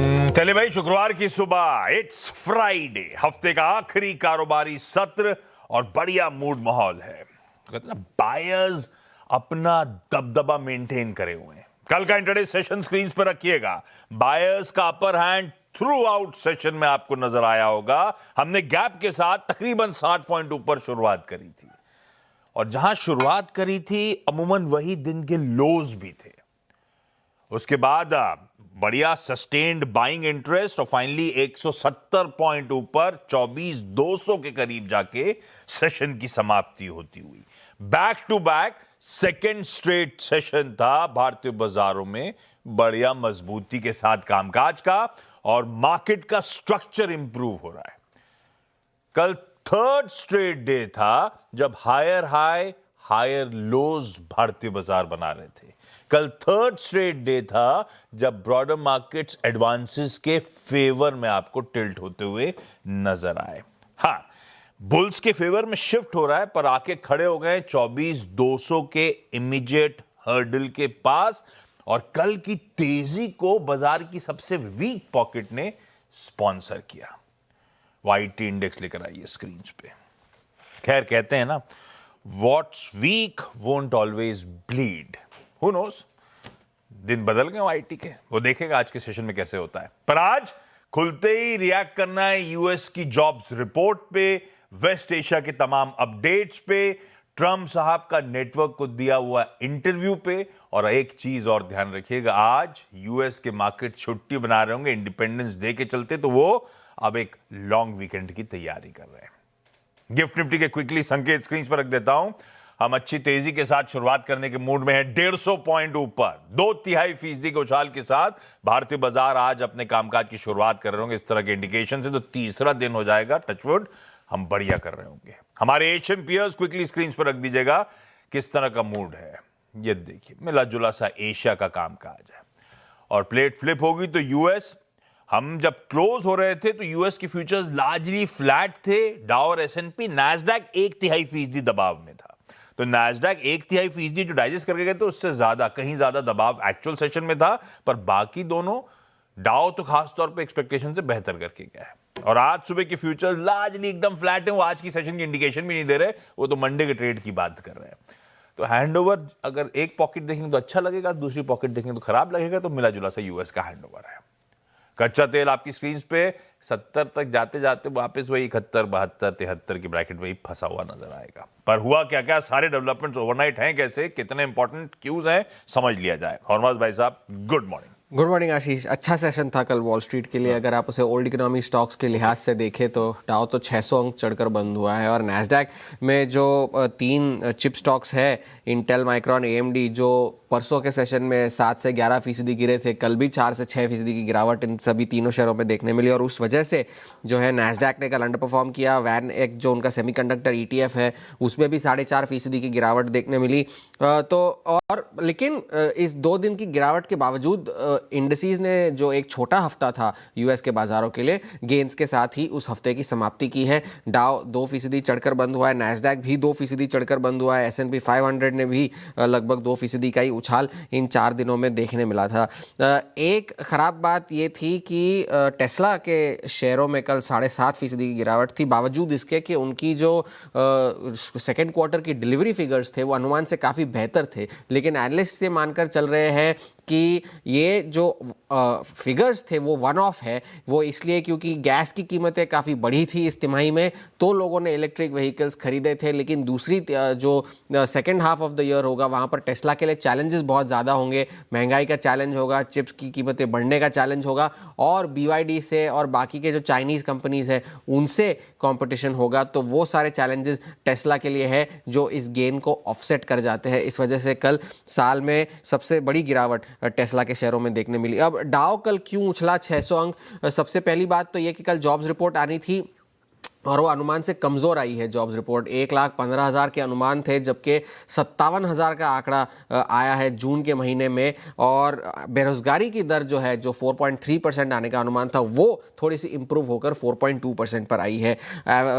चले भाई, शुक्रवार की सुबह, इट्स फ्राइडे, हफ्ते का आखिरी कारोबारी सत्र और बढ़िया मूड माहौल है। कहते ना, बायर्स अपना दबदबा मेंटेन करे हुए हैं। कल का इंट्राडे सेशन स्क्रीन पर रखिएगा। बायर्स का upper hand through out session में आपको नजर आया होगा। हमने गैप के साथ तकरीबन 60 पॉइंट ऊपर शुरुआत करी थी, और जहां शुरुआत करी थी अमूमन वही दिन के लोज भी थे। उसके बाद बढ़िया सस्टेन्ड बाइंग इंटरेस्ट और फाइनली 170 पॉइंट ऊपर 24,200 के करीब जाके सेशन की समाप्ति होती हुई। Back to back second straight session था भारतीय बाजारों में बढ़िया मजबूती के साथ कामकाज का, और मार्केट का स्ट्रक्चर इंप्रूव हो रहा है। कल थर्ड स्ट्रेट डे था जब हायर हाई हायर लोज भारतीय बाजार बना रहे थे। कल थर्ड स्ट्रेट डे था जब ब्रॉडर मार्केट्स एडवांसेस के फेवर में आपको टिल्ट होते हुए नजर आए। हां, बुल्स के फेवर में शिफ्ट हो रहा है, पर आके खड़े हो गए 24,200 के इमीडिएट हर्डल के पास, और कल की तेजी को बाजार की सबसे वीक पॉकेट ने स्पॉन्सर किया। वाईटी इंडेक्स लेकर आइए स्क्रीन पे। खैर, कहते हैं ना, what's weak won't always bleed. Who knows, दिन बदल गए वाईटी के, वो देखेगा आज के सेशन में कैसे होता है। पर आज खुलते ही रिएक्ट करना है यूएस की जॉब्स रिपोर्ट पे, वेस्ट एशिया के तमाम अपडेट्स पे, ट्रंप साहब का नेटवर्क को दिया हुआ इंटरव्यू पे, और एक चीज और ध्यान रखिएगा, आज यूएस के मार्केट छुट्टी बना रहे होंगे इंडिपेंडेंस डे के चलते, तो वो अब एक लॉन्ग वीकेंड की तैयारी कर रहे हैं। गिफ्ट निफ्टी के क्विकली संकेत स्क्रीन पर रख देता हूं। हम अच्छी तेजी के साथ शुरुआत करने के मूड में हैं। 150 पॉइंट ऊपर 2.5% के उछाल के साथ भारतीय बाजार आज अपने कामकाज की शुरुआत कर रहे होंगे। इस तरह के इंडिकेशन से तो तीसरा दिन हो जाएगा, टचवुड, हम बढ़िया कर रहे होंगे। हमारे एशियन पीयर्स क्विकली स्क्रीन पर रख दीजिएगा, किस तरह का मूड है ये देखिए। मिला जुला सा एशिया का कामकाज है, और प्लेट फ्लिप होगी तो यूएस, हम जब क्लोज हो रहे थे तो यूएस की फ्यूचर्स लार्जली फ्लैट थे। डाउ और एसएनपी, नैस्डैक 1/3% दबाव में था। तो नैस्डैक 1/3% जो डाइजेस्ट करके गए, तो उससे ज्यादा, कहीं ज्यादा दबाव एक्चुअल सेशन में था। पर बाकी दोनों, डाउ तो खास तौर पे एक्सपेक्टेशन से बेहतर करके गया है, और आज सुबह की फ्यूचर्स लार्जली एकदम फ्लैट है। वो आज की सेशन की इंडिकेशन भी नहीं दे रहे, वो तो मंडे के ट्रेड की बात कर रहे हैं। तो हैंडओवर, अगर एक पॉकेट देखेंगे तो अच्छा लगेगा, दूसरी पॉकेट देखेंगे तो खराब लगेगा। तो मिला जुला सा यूएस का हैंडओवर है। कच्चा तेल आपकी स्क्रीन पे 70 तक जाते जाते वापस वही 71, 72, 73 की ब्रैकेट में ही फंसा हुआ नजर आएगा। पर हुआ क्या क्या, सारे डेवलपमेंट्स ओवरनाइट हैं कैसे, कितने इंपॉर्टेंट क्यूज हैं, समझ लिया जाए। हरमाज भाई साहब, गुड मॉर्निंग। गुड मॉर्निंग आशीष। अच्छा सेशन था कल वॉल स्ट्रीट के लिए। अगर आप उसे ओल्ड इकोनॉमी स्टॉक्स के लिहाज से देखें तो डाउ तो 600 अंक चढ़कर बंद हुआ है, और नैस्डैक में जो 3 चिप स्टॉक्स है, इंटेल, माइक्रॉन, एएमडी, जो परसों के सेशन में 7 से 11% गिरे थे, कल भी 4 से 6% की गिरावट इन सभी तीनों शेयरों में देखने मिली, और उस वजह से जो है नैस्डैक ने कल अंडर परफॉर्म किया। वैन एक जो उनका सेमीकंडक्टर ETF है, उसमें भी 4.5% की गिरावट देखने मिली। लेकिन इस 2 दिन की गिरावट के बावजूद इंडिसेस ने जो एक छोटा हफ्ता था यूएस के बाजारों के लिए, गेंस के साथ ही उस हफ्ते की समाप्ति की है। डाउ 2% चढ़कर बंद हुआ है, नैस्डैक भी 2% चढ़कर बंद हुआ है, S&P 500 ने भी लगभग 2% का ही उछाल इन 4 दिनों में देखने मिला था। एक खराब बात ये थी कि टेस्ला के शेयरों में कल 7.5% की गिरावट थी, बावजूद इसके कि उनकी जो सेकेंड क्वार्टर की डिलीवरी फिगर्स थे वो अनुमान से काफ़ी बेहतर थे। लेकिन एनालिस्ट ये मानकर चल रहे हैं कि ये जो फिगर्स थे वो वन ऑफ है। वो इसलिए क्योंकि गैस की कीमतें काफ़ी बढ़ी थी इस तिमाही में, तो लोगों ने इलेक्ट्रिक व्हीकल्स खरीदे थे। लेकिन दूसरी जो second half of the year होगा, वहाँ पर टेस्ला के लिए चैलेंजेस बहुत ज़्यादा होंगे। महंगाई का चैलेंज होगा, चिप्स की कीमतें बढ़ने का चैलेंज होगा, और BYD से और बाकी के जो चाइनीज़ कंपनीज़ हैं उनसे कंपटीशन होगा। तो वो सारे चैलेंजेस टेस्ला के लिए है जो इस गेन को ऑफसेट कर जाते हैं। इस वजह से कल साल में सबसे बड़ी गिरावट टेस्ला के शेयरों में देखने मिली। अब डाउ कल क्यों उछला 600 अंक? सबसे पहली बात तो ये कि कल जॉब्स रिपोर्ट आनी थी और वो अनुमान से कमज़ोर आई है जॉब्स रिपोर्ट। 1,15,000 के अनुमान थे, जबकि 57,000 का आंकड़ा आया है जून के महीने में। और बेरोजगारी की दर जो है, जो 4.3% आने का अनुमान था, वो थोड़ी सी इंप्रूव होकर 4.2% पर आई है।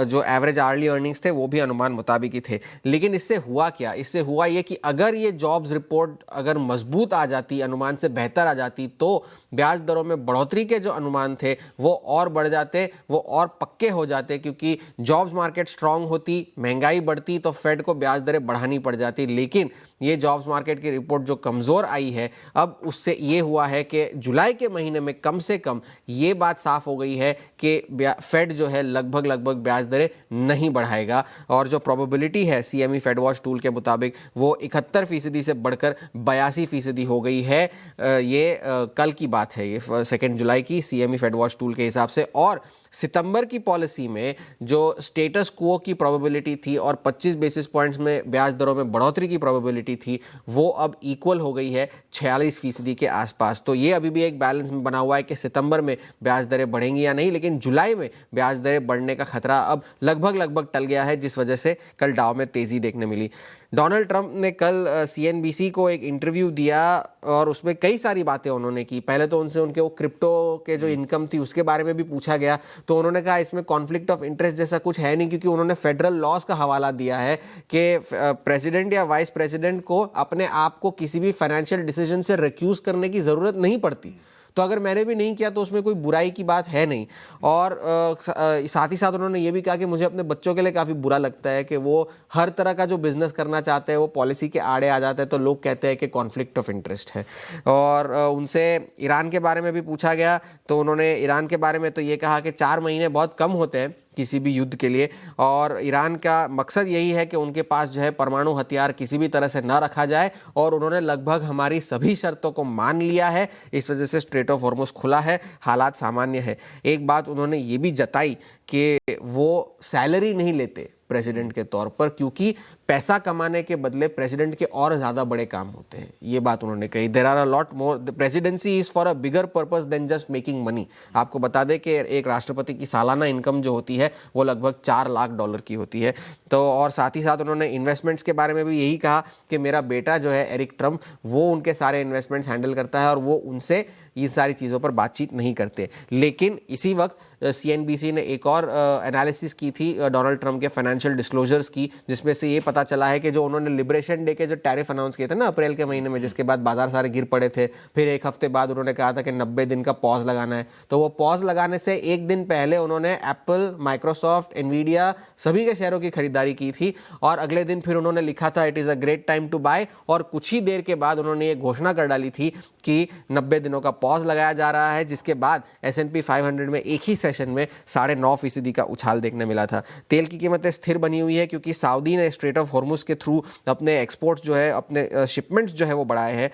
जो एवरेज आर्ली अर्निंग्स थे वो भी अनुमान मुताबिक ही थे। लेकिन इससे हुआ क्या? इससे हुआ ये कि अगर ये जॉब्स रिपोर्ट अगर मजबूत आ जाती, अनुमान से बेहतर आ जाती, तो ब्याज दरों में बढ़ोतरी के जो अनुमान थे वो और बढ़ जाते, वो और पक्के हो जाते, क्योंकि जॉब्स मार्केट स्ट्रांग होती, महंगाई बढ़ती, तो फेड को ब्याज दरें बढ़ानी पड़ जाती। लेकिन ये जॉब्स मार्केट की रिपोर्ट जो कमज़ोर आई है, अब उससे ये हुआ है कि जुलाई के महीने में कम से कम ये बात साफ हो गई है कि फेड जो है लगभग ब्याज दरें नहीं बढ़ाएगा। और जो प्रोबेबिलिटी है सीएमई फेड वॉच टूल के मुताबिक वो 71% से बढ़कर 82% हो गई है। ये कल की बात है, ये 2 जुलाई की सीएमई फेड वॉच टूल के हिसाब से। और सितंबर की पॉलिसी में जो स्टेटस क्वो की प्रोबेबिलिटी थी और 25 बेसिस पॉइंट्स में ब्याज दरों में बढ़ोतरी की प्रोबेबिलिटी थी, वो अब इक्वल हो गई है 46% के आसपास। तो ये अभी भी एक बैलेंस में बना हुआ है कि सितंबर में ब्याज दरें बढ़ेंगी या नहीं, लेकिन जुलाई में ब्याज दरें बढ़ने का खतरा अब लगभग टल गया है, जिस वजह से कल डाउ में तेजी देखने मिली। डोनाल्ड ट्रंप ने कल सीएनबीसी को एक इंटरव्यू दिया और उसमें कई सारी बातें उन्होंने की। पहले तो उनसे उनके वो क्रिप्टो के जो इनकम थी उसके बारे में भी पूछा गया, तो उन्होंने कहा इसमें कॉन्फ्लिक्ट ऑफ इंटरेस्ट जैसा कुछ है नहीं, क्योंकि उन्होंने फेडरल लॉज का हवाला दिया है कि प्रेसिडेंट या वाइस प्रेसिडेंट को अपने आप को किसी भी फाइनेंशियल डिसीजन से रिक्यूज करने की ज़रूरत नहीं पड़ती। तो अगर मैंने भी नहीं किया तो उसमें कोई बुराई की बात है नहीं। और साथ ही साथ उन्होंने ये भी कहा कि मुझे अपने बच्चों के लिए काफ़ी बुरा लगता है कि वो हर तरह का जो बिज़नेस करना चाहते हैं वो पॉलिसी के आड़े आ जाता है, तो लोग कहते हैं कि कॉन्फ्लिक्ट ऑफ इंटरेस्ट है। और उनसे ईरान के बारे में भी पूछा गया, तो उन्होंने ईरान के बारे में तो ये कहा कि 4 महीने बहुत कम होते हैं किसी भी युद्ध के लिए, और ईरान का मकसद यही है कि उनके पास जो है परमाणु हथियार किसी भी तरह से ना रखा जाए, और उन्होंने लगभग हमारी सभी शर्तों को मान लिया है। इस वजह से स्ट्रेट ऑफ हॉर्मुज खुला है, हालात सामान्य है। एक बात उन्होंने ये भी जताई कि वो सैलरी नहीं लेते प्रेसिडेंट के तौर पर, क्योंकि पैसा कमाने के बदले प्रेसिडेंट के और ज़्यादा बड़े काम होते हैं। ये बात उन्होंने कही। There are a lot more, the presidency is for a bigger purpose than just making money. आपको बता दें कि एक राष्ट्रपति की सालाना इनकम जो होती है वो लगभग $4 लाख की होती है। तो और साथ ही साथ उन्होंने इन्वेस्टमेंट्स के बारे में भी यही कहा कि मेरा बेटा जो है एरिक ट्रम्प, वो उनके सारे इन्वेस्टमेंट्स हैंडल करता है और वो उनसे ये सारी चीज़ों पर बातचीत नहीं करते। लेकिन इसी वक्त सीएनबीसी ने एक और एनालिसिस की थी डोनाल्ड ट्रंप के फाइनेंशियल डिस्क्लोजर्स की, जिसमें से ये पता चला है कि जो उन्होंने लिबरेशन डे के जो टैरिफ अनाउंस किए थे ना अप्रैल के महीने में, जिसके बाद बाजार सारे गिर पड़े थे, फिर एक हफ्ते बाद उन्होंने कहा था कि 90 दिन का पॉज लगाना है। तो वो पॉज लगाने से एक दिन पहले उन्होंने एप्पल, माइक्रोसॉफ्ट, एनवीडिया सभी के शेयरों की खरीदारी की थी, और अगले दिन फिर उन्होंने लिखा था it is a great time to buy, और कुछ ही देर के बाद उन्होंने ये घोषणा कर डाली थी कि 90 दिनों का पॉज लगाया जा रहा है, जिसके बाद S&P 500 में एक ही सेशन में 9.5% का उछाल देखने मिला था। तेल की कीमतें स्थिर बनी हुई है, क्योंकि सऊदी ने स्ट्रेट ऑफ हॉर्मुज के थ्रू अपने एक्सपोर्ट्स जो है, अपने शिपमेंट्स जो है वो बढ़ाए हैं।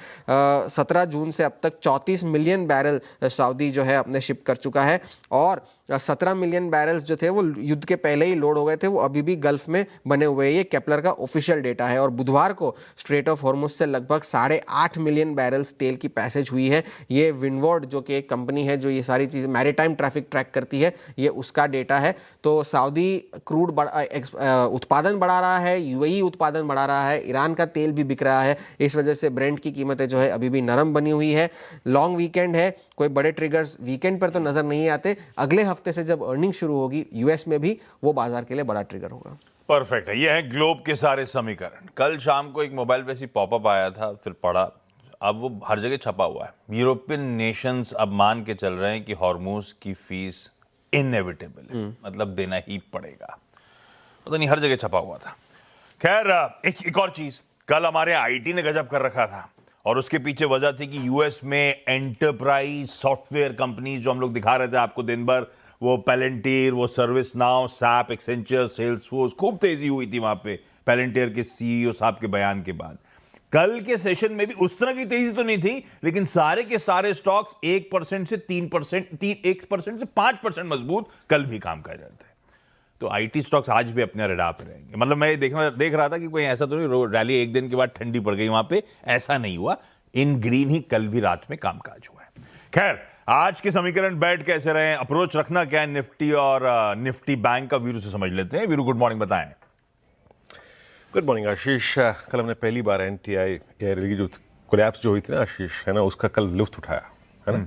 17 जून से अब तक 34 मिलियन बैरल सऊदी जो है अपने शिप कर चुका है, और 17 मिलियन बैरल्स जो थे वो युद्ध के पहले ही लोड हो गए थे, वो अभी भी गल्फ में बने हुए हैं। ये केपलर का ऑफिशियल डेटा है। और बुधवार को स्ट्रेट ऑफ हॉर्मुज से लगभग 8.5 मिलियन बैरल्स तेल की पैसेज हुई है। ये विंडवर्ड जो कि एक कंपनी है जो ये सारी चीज़ें मैरीटाइम ट्रैफिक ट्रैक करती है, ये उसका डेटा है। तो सऊदी क्रूड उत्पादन बढ़ा रहा है, यूएई उत्पादन बढ़ा रहा है, ईरान का तेल भी बिक रहा है। इस वजह से ब्रेंट की कीमतें जो है अभी भी नरम बनी हुई है। लॉन्ग वीकेंड है, कोई बड़े ट्रिगर्स वीकेंड पर तो नजर नहीं आते। अगले हफ्ते से जब अर्निंग शुरू होगी यूएस में भी, वो बाजार के लिए बड़ा ट्रिगर होगा। परफेक्ट है। ये है ग्लोब के सारे समीकरण। कल शाम को एक मोबाइल पे ऐसी पॉपअप आया था, फिर पढ़ा, अब वो हर जगह छपा हुआ है। यूरोपियन नेशंस अब मान के चल रहे हैं कि हॉर्मुज की फीस इनएविटेबल है, मतलब देना ही पड़ेगा। पता नहीं, हर जगह छपा हुआ था। खैर, एक और चीज, कल हमारे आईटी ने गजब कर रखा था, और उसके पीछे वजह थी कि यूएस में एंटरप्राइज सॉफ्टवेयर कंपनीज जो हम लोग दिखा रहे थे आपको दिन भर, वो पैलेंटियर, वो service now, SAP, Accenture, Salesforce, खूब तेजी हुई थी वहां पे पैलेंटियर के सीईओ साहब के बयान के बाद। कल के सेशन में भी उस तरह की तेजी तो नहीं थी, लेकिन सारे के सारे स्टॉक्स 1% से 3%, 1% से 5% मजबूत कल भी काम कर रहे थे। तो आईटी स्टॉक्स आज भी अपने रडार पे रहेंगे। मतलब मैं देख रहा था कि कोई ऐसा तो नहीं रैली एक दिन के बाद ठंडी पड़ गई वहां पे, ऐसा नहीं हुआ। इन ग्रीन ही कल भी रात में कामकाज हुआ है। खैर, आज के समीकरण बैठ कैसे रहे, अप्रोच रखना क्या है निफ्टी और निफ्टी बैंक का, वीरू से समझ लेते हैं। वीरू, गुड मॉर्निंग, बताएं। गुड मॉर्निंग आशीष। कल हमने पहली बार एनटीआई एयर की जो कोलैप्स जो हुई थी ना आशीष, है ना, उसका कल लुत्फ उठाया, है ना,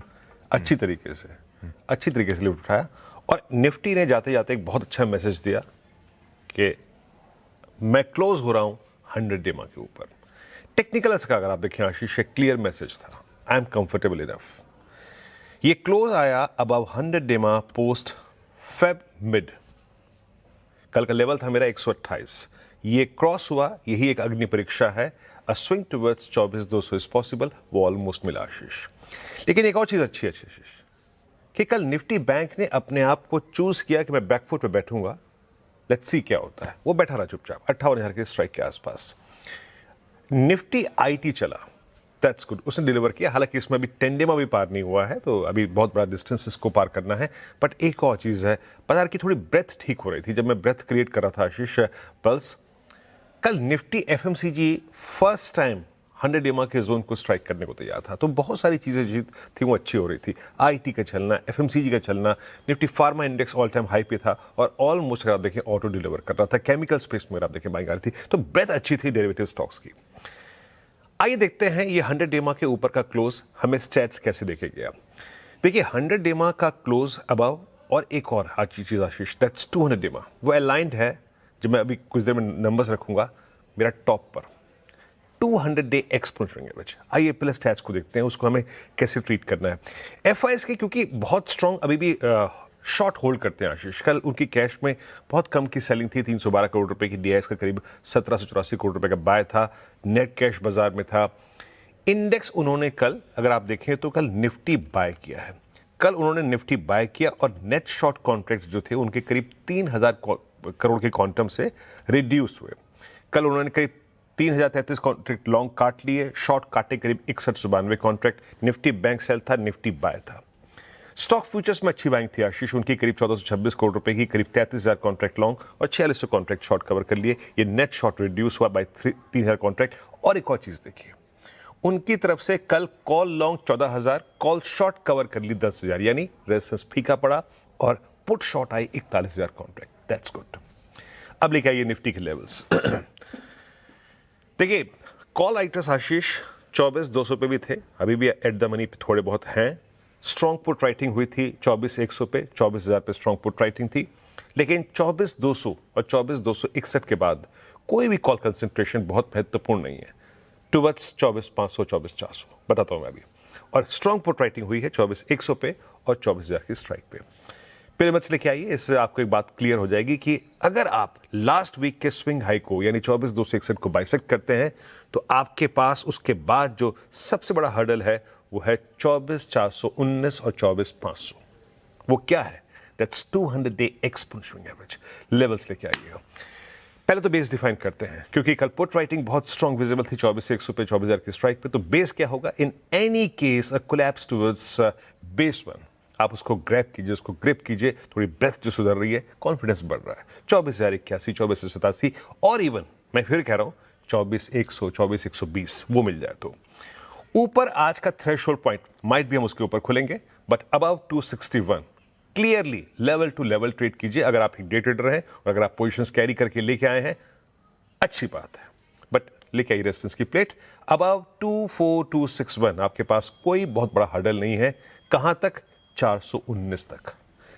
अच्छी तरीके से लुत्फ उठाया। और निफ्टी ने जाते जाते एक बहुत अच्छा मैसेज दिया कि मैं क्लोज हो रहा हूं 100 डेमा के ऊपर। टेक्निकल का अगर आप देखें आशीष, एक क्लियर मैसेज था, आई एम कंफर्टेबल इनफ। ये क्लोज आया अबव 100 डेमा पोस्ट फेब मिड। कल का लेवल था मेरा 128, ये क्रॉस हुआ, यही एक अग्नि परीक्षा है। अ स्विंग टुवर्ड्स 24,200 इज पॉसिबल, वो ऑलमोस्ट मिला आशीष। लेकिन एक और चीज अच्छी है आशीष कि कल निफ्टी बैंक ने अपने आप को चूज किया कि मैं बैकफुट पे बैठूंगा, लेट्स सी क्या होता है। वो बैठा रहा चुपचाप 58,000 के स्ट्राइक के आसपास। निफ्टी आईटी चला, दैट्स गुड, उसने डिलीवर किया। हालांकि इसमें अभी 10 डेमा भी पार नहीं हुआ है, तो अभी बहुत बड़ा डिस्टेंस इसको पार करना है। बट एक और चीज़ है, बाजार की थोड़ी ब्रेथ ठीक हो रही थी जब मैं ब्रेथ क्रिएट कर रहा था आशीष पल्स। कल निफ्टी एफएमसीजी फर्स्ट टाइम 100 डेमा के जोन को स्ट्राइक करने को तैयार था, तो बहुत सारी चीज़ें जो थी वो अच्छी हो रही थी। आईटी का चलना, एफएमसीजी का चलना, Nifty pharma index all time high पे था और ऑलमोस्ट अगर आप देखें ऑटो डिलीवर कर रहा था। केमिकल स्पेस में अगर आप देखें बाइंग आ रही थी, तो ब्रेथ अच्छी थी डेरिवेटिव स्टॉक्स की। आइए देखते हैं ये 100 डेमा के ऊपर का क्लोज हमें स्टैट्स कैसे देखे गया। देखिए 100 डेमा का क्लोज अबव, और एक और अच्छी चीज़ आशीष, दैट्स 200 डेमा, वो अलाइंड है। जब मैं अभी कुछ देर में नंबर्स रखूंगा मेरा टॉप पर 200 डे एक्सपोनेंशियल एवरेज। आइए प्लस स्टैट्स को देखते हैं, उसको हमें कैसे ट्रीट करना है। एफआईएस के क्योंकि बहुत स्ट्रांग अभी भी शॉर्ट होल्ड करते हैं आशीष। कल उनकी कैश में बहुत कम की सेलिंग थी, 312 करोड़ रुपए की। डीआईएस का करीब 1784 करोड़ रुपए का बाय था। नेट कैश बाजार में था। इंडेक्स उन्होंने कल अगर आप देखें तो कल निफ्टी बाय किया है। कल उन्होंने निफ्टी बाय किया और नेट शॉर्ट कॉन्ट्रैक्ट्स जो थे उनके करीब 3000 करोड़ के क्वांटम से रिड्यूस हुए। कल उन्होंने करीब 3033 कॉन्ट्रैक्ट लॉन्ग काट लिए, शॉर्ट काटे करीब 6192 कॉन्ट्रैक्ट। निफ्टी बैंक सेल था, निफ्टी बाय था। स्टॉक फ्यूचर्स में अच्छी बाइंग थी आशीष, उनकी करीब 1426 करोड़ रुपए की, करीब 33,000 कॉन्ट्रैक्ट लॉन्ग और 4600 कॉन्ट्रैक्ट शॉर्ट कवर कर लिए। ये नेट शॉर्ट रिड्यूस हुआ बाय 3000 कॉन्ट्रैक्ट। और एक और चीज देखिए, उनकी तरफ से कल call long 14,000, call short cover कर ली 10,000, यानी रेजिस्टेंस फीका पड़ा और put short I 41,000 contract. That's good. अब लेके आइए निफ्टी के लेवल्स। देखिए कॉल राइटर्स आशीष 24,200 पे भी थे, अभी भी एट द मनी पे थोड़े बहुत हैं। स्ट्रॉन्ग पुट राइटिंग हुई थी 24,100 पे, 24,000 पे स्ट्रॉन्ग पुट राइटिंग थी। लेकिन 24,200 और 24,261 के बाद कोई भी कॉल कंसंट्रेशन बहुत महत्वपूर्ण नहीं है टुवर्ड्स 24,500, 24,400 बताता हूं मैं अभी। और स्ट्रॉन्ग पुट राइटिंग हुई है 24,100 पे और 24,000 की स्ट्राइक पे। पिरामिड्स लेके आइए, इससे आपको एक बात क्लियर हो जाएगी कि अगर आप लास्ट वीक के स्विंग हाई को यानी 24,261 को बाइसेक्ट करते हैं तो आपके पास उसके बाद जो सबसे बड़ा हर्डल है वो है 24,419 और 24,500। वो क्या है? That's 200 day exponential average. Levels लेके आइए। पहले तो बेस डिफाइन करते हैं, क्योंकि कल पुट राइटिंग बहुत स्ट्रॉन्ग विजिबल थी 24,100 पे, 24,000 की स्ट्राइक पे। तो बेस क्या होगा? In any case a collapse towards base 1। आप उसको ग्रैब कीजिए, उसको ग्रिप कीजिए, थोड़ी ब्रेथ जो सुधर रही है, कॉन्फिडेंस बढ़ रहा है। 24,081, 24,87 और इवन मैं फिर कह रहा हूं 24,100, 24,120 वो मिल जाए तो ऊपर आज का थ्रेशोल्ड पॉइंट माइट भी हम उसके ऊपर खुलेंगे, but above 261 clearly level to level trade कीजिए। अगर आप एक डे ट्रेडर हैं और अगर आप पोजीशंस कैरी करके लेके आए हैं, अच्छी बात है। बट लेके आई रेजिस्टेंस की प्लेट अबव 24261। आपके पास कोई बहुत बड़ा हर्डल नहीं है। कहां तक? 419 तक।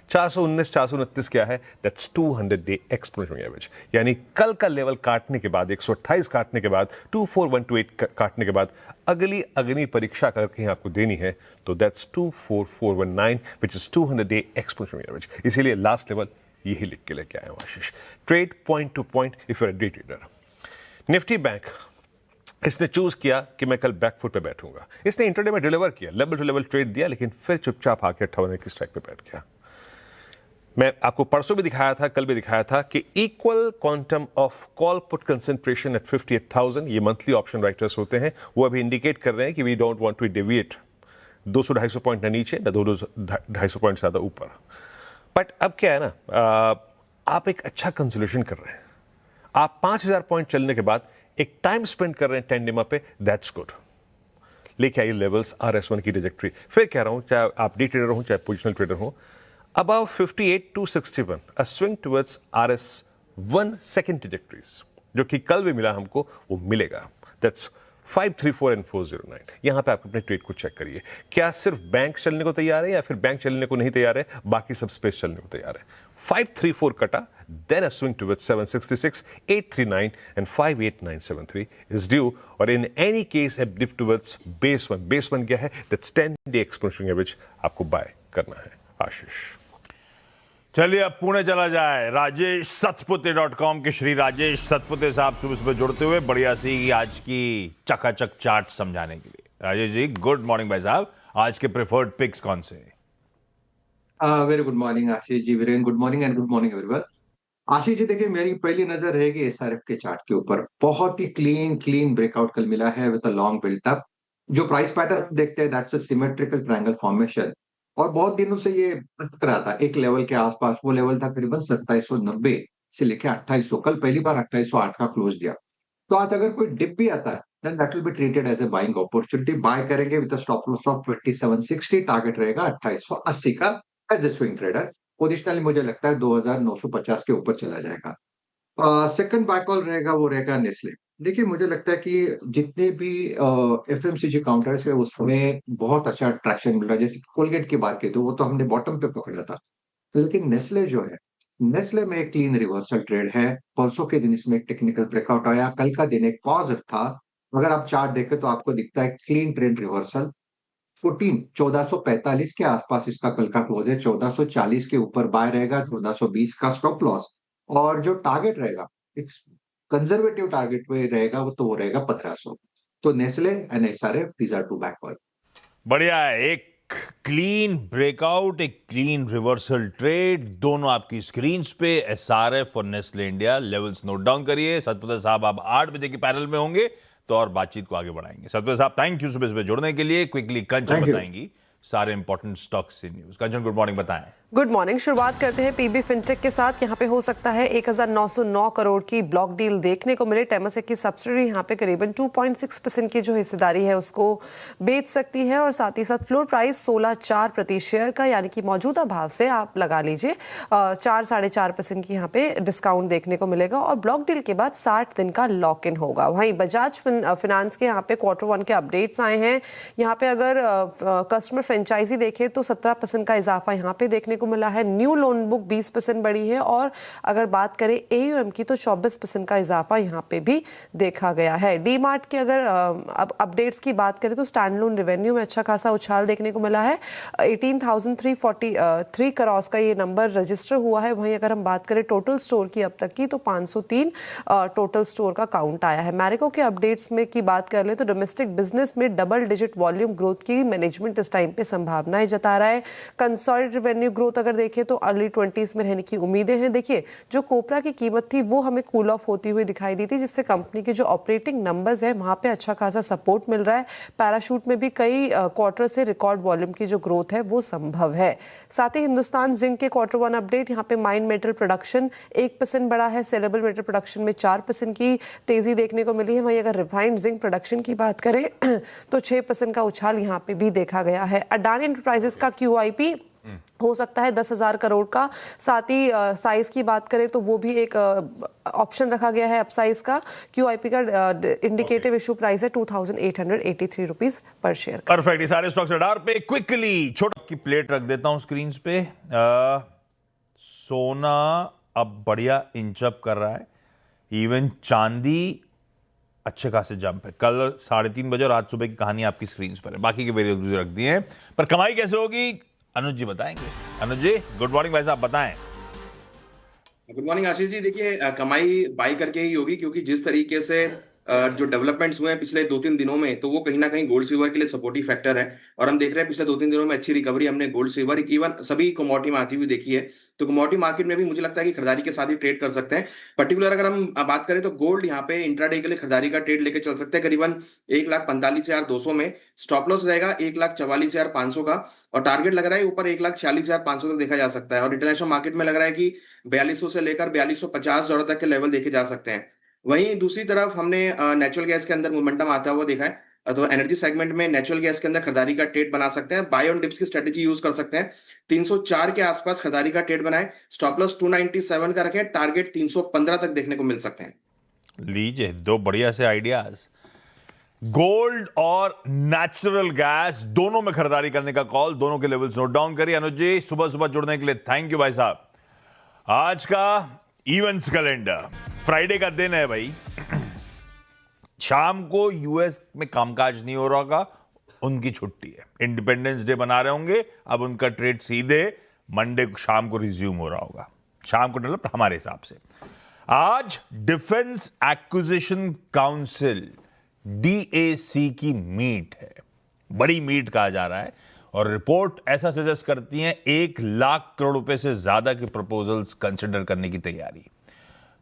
419, 429 क्या है? That's 200 day exponential average. यानी कल का लेवल काटने के बाद, 128 काटने के बाद, 24128 काटने के बाद अगली अग्नि परीक्षा अगर कहीं आपको देनी है तो that's 24419 which is 200 day exponential average. इसीलिए लास्ट लेवल यही लिख के लेके आए हैं Ashish. Trade point to point if you are a day trader. Nifty bank इसने चूज किया कि मैं कल बैकफुट पे बैठूंगा। इसने इंटरडे में डिलीवर किया, लेवल टू लेवल ट्रेड दिया, लेकिन फिर चुपचाप आके 58 की स्ट्राइक पे बैठ गया। मैं आपको परसों भी दिखाया था, कल भी दिखाया था कि equal quantum of call put concentration at 58,000, ये मंथली ऑप्शन राइटर्स होते हैं, वो अभी इंडिकेट कर रहे हैं कि we don't want to deviate 200-250 point ना नीचे ना 200-250 पॉइंट ज्यादा ऊपर। बट अब क्या है ना, आप एक अच्छा कंसोलेशन कर रहे हैं। आप 5,000 पॉइंट चलने के बाद एक टाइम स्पेंड कर रहे हैं 10 डेमा पे, दैट्स गुड। लेके आइए लेवल्स RS1 की ट्रेजेक्ट्री। फिर कह रहा हूँ, चाहे आप डे ट्रेडर हो चाहे पोजिशनल ट्रेडर हो, above 58 to 61 a swing towards RS1 second trajectories जो कि कल भी मिला हमको, वो मिलेगा। That's 534 and 409। यहाँ पे आप अपने ट्रेड को चेक करिए, क्या सिर्फ बैंक चलने को तैयार है या फिर बैंक चलने को नहीं तैयार है, बाकी सब स्पेस चलने को तैयार है। 534 कटा, then a swing towards 766, 839 and 58973 is due, और in any case a dip towards base one क्या है, that's 10-day exponential average आपको बाय करना है। आशीष, चलिए अब पुणे चला जाए, राजेश सतपुते.com के श्री राजेश सतपुते साहब सुबह सुबह जुड़ते हुए बढ़िया सी आज की चकाचक चार्ट समझाने के लिए। राजेश जी गुड मॉर्निंग भाई साहब, आज के प्रेफर्ड पिक्स कौन से हैं? Very good morning Ashish ji, very good morning and good morning everyone. Ashish ji देखिए, मेरी पहली नजर रहेगी एसआरएफ के चार्ट के ऊपर। बहुत ही क्लीन ब्रेकआउट कल मिला है विद अ लॉन्ग बिल्टअप। जो प्राइस पैटर्न देखते हैं that's a symmetrical triangle formation, और बहुत दिनों से ये अटक रहा था एक लेवल के आसपास। वो लेवल था करीबन 2790 से लेके 2800। कल पहली बार 2808 का क्लोज दिया। तो आज अगर कोई डिप भी आता है then that will be treated as a buying opportunity. Buy करेंगे with a stop loss of 2760, target रहेगा 2880 का as a swing trader. Positionally मुझे लगता है 2950 के ऊपर चला जाएगा। सेकंड बाय कॉल रहेगा, वो रहेगा नेस्ले। देखिए मुझे लगता है कि जितने भी एफएमसीजी काउंटर्स है उसमें बहुत अच्छा ट्रैक्शन मिल रहा है। जैसे कोलगेट की बात की तो वो तो हमने बॉटम पे पकड़ा था, लेकिन नेस्ले जो है, नेस्ले में एक क्लीन रिवर्सल ट्रेड है। परसों के दिन इसमें एक टेक्निकल ब्रेकआउट आया, कल का दिन एक पॉजिटिव था। अगर आप चार्ट देखें तो आपको दिखता है क्लीन ट्रेंड रिवर्सल। 1445 के आसपास इसका कल का क्लोज है। 1440 के ऊपर बाय रहेगा, 1420 का स्टॉप लॉस, और जो टारगेट रहेगा एक कंजर्वेटिव टारगेट पे रहेगा वो रहेगा 1500। तो Nestle and SRF these are two back call. बढ़िया है, एक क्लीन ब्रेकआउट, एक क्लीन रिवर्सल ट्रेड, दोनों आपकी स्क्रीन पे। एसआरएफ और Nestle India levels note down करिए। सतपुते साहब आप 8 बजे के पैनल में होंगे तो और बातचीत को आगे बढ़ाएंगे। सतपुते साहब थैंक यू सुबह सुबह जुड़ने के लिए। क्विकली कंचन बताएंगी सारे इंपॉर्टेंट स्टॉक्स से न्यूज। कंचन गुड मॉर्निंग, बताएं। Good morning. शुरुआत करते हैं पीबी फिनटेक के साथ। यहाँ पे हो सकता है 1909 करोड़ की ब्लॉक डील देखने को मिले। टेमासेक की सब्सिडी यहाँ पे करीबन 2.6% की जो हिस्सेदारी है उसको बेच सकती है, और साथ ही साथ फ्लोर प्राइस 16.4 प्रति शेयर का, यानी कि मौजूदा भाव से आप लगा लीजिए 4-4.5% की यहाँ पे डिस्काउंट देखने को मिलेगा, और ब्लॉक डील के बाद 60 दिन का लॉक इन होगा। वहीं बजाज फिनांस के यहाँ पे Q1 के अपडेट्स आए हैं। यहाँ पे अगर कस्टमर फ्रेंचाइजी देखें तो 17% का इजाफा यहाँ पे देखने को मिला है। न्यू लोन बुक 20% बढ़ी है, और अगर बात करें AUM की तो 24% का इजाफा यहाँ पे भी देखा गया है। डी मार्ट के अगर अपडेट्स की बात करें तो स्टैंड लोन रेवेन्यू में अच्छा खासा उछाल देखने को मिला है। 18,343 करोड़ का ये नंबर रजिस्टर हुआ है। वहीं अगर हम बात करें टोटल स्टोर की अब तक की तो 503 टोटल स्टोर का काउंट आया है। मैरिको के अपडेट्स में की बात कर ले तो डोमेस्टिक बिजनेस में डबल डिजिट वॉल्यूम ग्रोथ की मैनेजमेंट इस टाइम पे संभावनाएं जता रहा है। कंसोलिडेटेड रेवेन्यू ग्रोथ अगर देखें तो अर्ली 20s में रहने की उम्मीदें हैं। देखिए जो कोपरा की कीमत थी वो हमें कूल ऑफ होती हुई दिखाई दी थी, जिससे कंपनी के जो ऑपरेटिंग नंबर्स है वहां पे अच्छा खासा सपोर्ट मिल रहा है। पैराशूट में भी कई क्वार्टर से रिकॉर्ड वॉल्यूम की जो ग्रोथ है वो संभव है। साथ ही हिंदुस्तान जिंक के Q1 अपडेट, यहाँ पे माइन मेटल प्रोडक्शन 1% बढ़ा है। सेलेबल मेटल प्रोडक्शन में 4% की तेजी देखने को मिली है। वहीं अगर रिफाइंड जिंक प्रोडक्शन की बात करें तो 6% का उछाल यहाँ पे भी देखा गया है। अडानी एंटरप्राइजेस का QIP हो सकता है 10,000 करोड़ का। साथ ही साइज की बात करें तो वो भी एक ऑप्शन रखा गया है अपसाइज का। QIP का इंडिकेटिव इशू प्राइस है 2,883 रुपीस पर शेयर। परफेक्ट, ये सारे स्टॉक्स रडार पे। क्विकली छोटा की प्लेट रख देता हूं स्क्रीन पे। सोना अब बढ़िया इंच अप कर रहा है, इवन चांदी अच्छे खासे जंप है। कल 3:30 बजे और आज सुबह की कहानी आपकी स्क्रीन पर है, बाकी के वेरिएबल्स रख दिए हैं। पर कमाई कैसे होगी अनुज जी बताएंगे। अनुज जी गुड मॉर्निंग भाई साहब, बताएं। Good morning Ashish ji. देखिए कमाई बाई करके ही होगी, क्योंकि जिस तरीके से जो डेवलपमेंट्स हुए हैं पिछले 2-3 दिनों में, तो वो कहीं ना कहीं गोल्ड सिल्वर के लिए सपोर्टिव फैक्टर है। और हम देख रहे हैं पिछले 2-3 दिनों में अच्छी रिकवरी हमने गोल्ड सिल्वर इवन सभी कमोडिटी में आती हुई देखी है। तो कमोडिटी मार्केट में भी मुझे लगता है कि खरीदारी के साथ ही ट्रेड कर सकते हैं। पर्टिकुलर अगर हम बात करें तो गोल्ड यहाँ पे इंट्राडे के लिए खरीदारी का ट्रेड लेके चल सकते हैं। करीबन 1,45,200 में स्टॉप लॉस रहेगा 1,44,500 का, और टारगेट लग रहा है ऊपर 1,46,500 तक देखा जा सकता है। और इंटरनेशनल मार्केट में लग रहा है कि 4200 से लेकर 4250 डॉलर तक के लेवल देखे जा सकते हैं। वहीं दूसरी तरफ हमने नेचुरल गैस के अंदर मोमेंटम आता हुआ देखा है। तो एनर्जी सेगमेंट में नेचुरल गैस के अंदर खरीदारी का ट्रेड बना सकते हैं, बाय ऑन डिप्स की स्ट्रेटेजी यूज कर सकते हैं। 304 के आसपास खरीदारी का ट्रेड बनाए, स्टॉप लॉस 297 का रखें, टारगेट 315 तक देखने को मिल सकते हैं। लीजिए दो बढ़िया से आइडियाज। गोल्ड और नेचुरल गैस दोनों में खरीदारी करने का कॉल, दोनों के लेवल्स नोट डाउन करिए। अनुज जी सुबह सुबह जुड़ने के लिए थैंक यू भाई साहब। आज का इवेंट्स कैलेंडर, फ्राइडे का दिन है भाई। शाम को यूएस में कामकाज नहीं हो रहा होगा, उनकी छुट्टी है, इंडिपेंडेंस डे बना रहे होंगे। अब उनका ट्रेड सीधे मंडे को शाम को रिज्यूम हो रहा होगा, शाम को मतलब हमारे हिसाब से। आज डिफेंस एक्विजिशन काउंसिल DAC की मीट है, बड़ी मीट कहा जा रहा है, और रिपोर्ट ऐसा सजेस्ट करती है 1 लाख करोड़ रुपए से ज्यादा के प्रपोजल्स कंसिडर करने की तैयारी।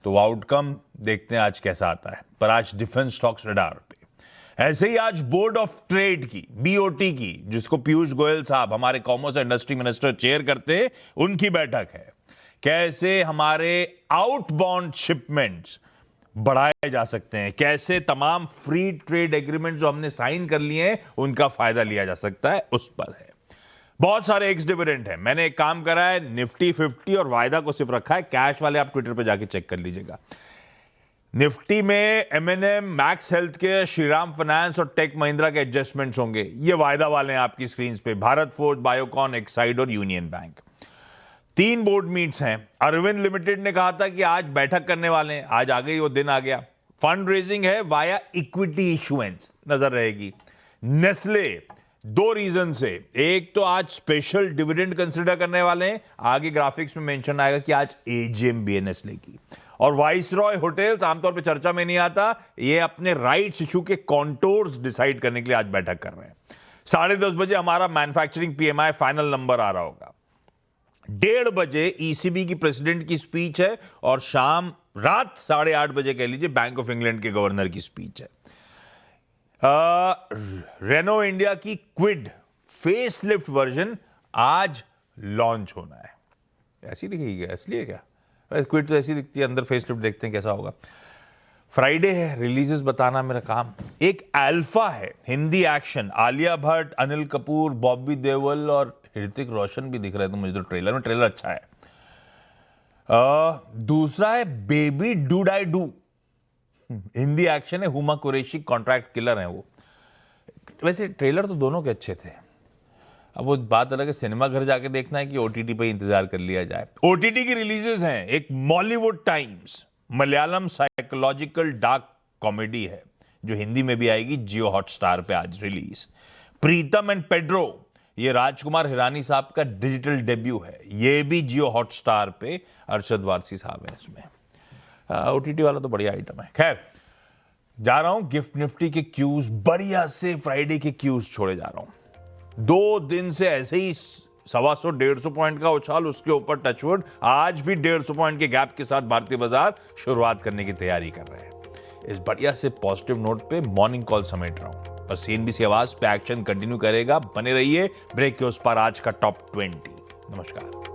तो आउटकम देखते हैं आज कैसा आता है, पर आज डिफेंस स्टॉक्स रडार पे। ऐसे ही आज बोर्ड ऑफ ट्रेड की, BOT की, जिसको पीयूष गोयल साहब हमारे commerce and industry minister chair करते हैं, उनकी बैठक है। कैसे हमारे आउटबाउंड शिपमेंट्स बढ़ाए जा सकते हैं, कैसे तमाम फ्री ट्रेड एग्रीमेंट जो हमने साइन कर लिए हैं उनका फायदा लिया जा सकता है, उस पर है। बहुत सारे एक्स डिविडेंड हैं। मैंने एक काम करा है, निफ्टी 50 और वायदा को सिर्फ रखा है, कैश वाले आप ट्विटर पे जाके चेक कर लीजिएगा। निफ्टी में M&M, max health care, Shriram finance और टेक महिंद्रा के एडजस्टमेंट्स होंगे। ये वायदा वाले हैं आपकी स्क्रीन पे, भारत फोर्ज, बायोकॉन, एक्साइड और यूनियन बैंक। 3 बोर्ड मीट्स हैं। अरविंद लिमिटेड ने कहा था कि आज बैठक करने वाले हैं, आज आ गई, वो दिन आ गया। फंड रेजिंग है वाया इक्विटी इशुएंस, नजर रहेगी। नेस्ले 2 रीजन से, एक तो आज स्पेशल डिविडेंड कंसिडर करने वाले हैं, आगे ग्राफिक्स में मेंशन आएगा कि आज AGM भी है नेस्ले की। और वाइसरॉय होटल्स आमतौर पे चर्चा में नहीं आता, ये अपने राइट्स इशू के कॉन्टोर्स डिसाइड करने के लिए आज बैठक कर रहे हैं। 10:30 बजे हमारा मैन्युफैक्चरिंग PMI फाइनल नंबर आ रहा होगा। 1:30 बजे ECB की प्रेसिडेंट की स्पीच है, और रात 8:30 बजे कह लीजिए बैंक ऑफ इंग्लैंड के गवर्नर की स्पीच है। रेनो इंडिया की क्विड फेसलिफ्ट वर्जन आज लॉन्च होना है। ऐसी दिखेगी क्या, इसलिए क्या? क्विड तो ऐसी दिखती है, अंदर फेसलिफ्ट देखते हैं कैसा होगा। फ्राइडे है, रिलीजेस बताना मेरा काम। एक अल्फा है, हिंदी एक्शन, आलिया भट्ट, अनिल कपूर, बॉबी देओल और ऋतिक रोशन भी दिख रहे थे मुझे तो ट्रेलर में। ट्रेलर अच्छा है। दूसरा है baby do die do, Hindi action है, हुमा कुरैशी कॉन्ट्रैक्ट किलर है वो। वैसे ट्रेलर तो दोनों के अच्छे थे। अब वो बात अलग है, सिनेमा घर जाके देखना है कि OTT पे इंतजार कर लिया जाए। OTT की रिलीजेस हैं, एक Mollywood times Malayalam psychological dark comedy है जो हिंदी में भी आएगी, जियो हॉटस्टार पे आज रिलीज। प्रीतम एंड पेड्रो, ये राजकुमार हिरानी साहब का डिजिटल डेब्यू है, ये भी जियो हॉटस्टार पे, अरशद वारसी साहब है इसमें। OTT वाला तो बढ़िया आइटम है। खैर, जा रहा हूं गिफ्ट निफ्टी के क्यूज, बढ़िया से फ्राइडे के क्यूज छोड़े जा रहा हूं। 2 दिन से ऐसे ही 125-150 पॉइंट का उछाल, उसके ऊपर टचवुड आज भी 150 पॉइंट के गैप के साथ भारतीय बाजार शुरुआत करने की तैयारी कर रहे हैं। इस बढ़िया से पॉजिटिव नोट पे मॉर्निंग कॉल समेट रहा हूं, और CNBC आवाज पे एक्शन कंटिन्यू करेगा। बने रहिए, ब्रेक के उस पर आज का टॉप 20। नमस्कार।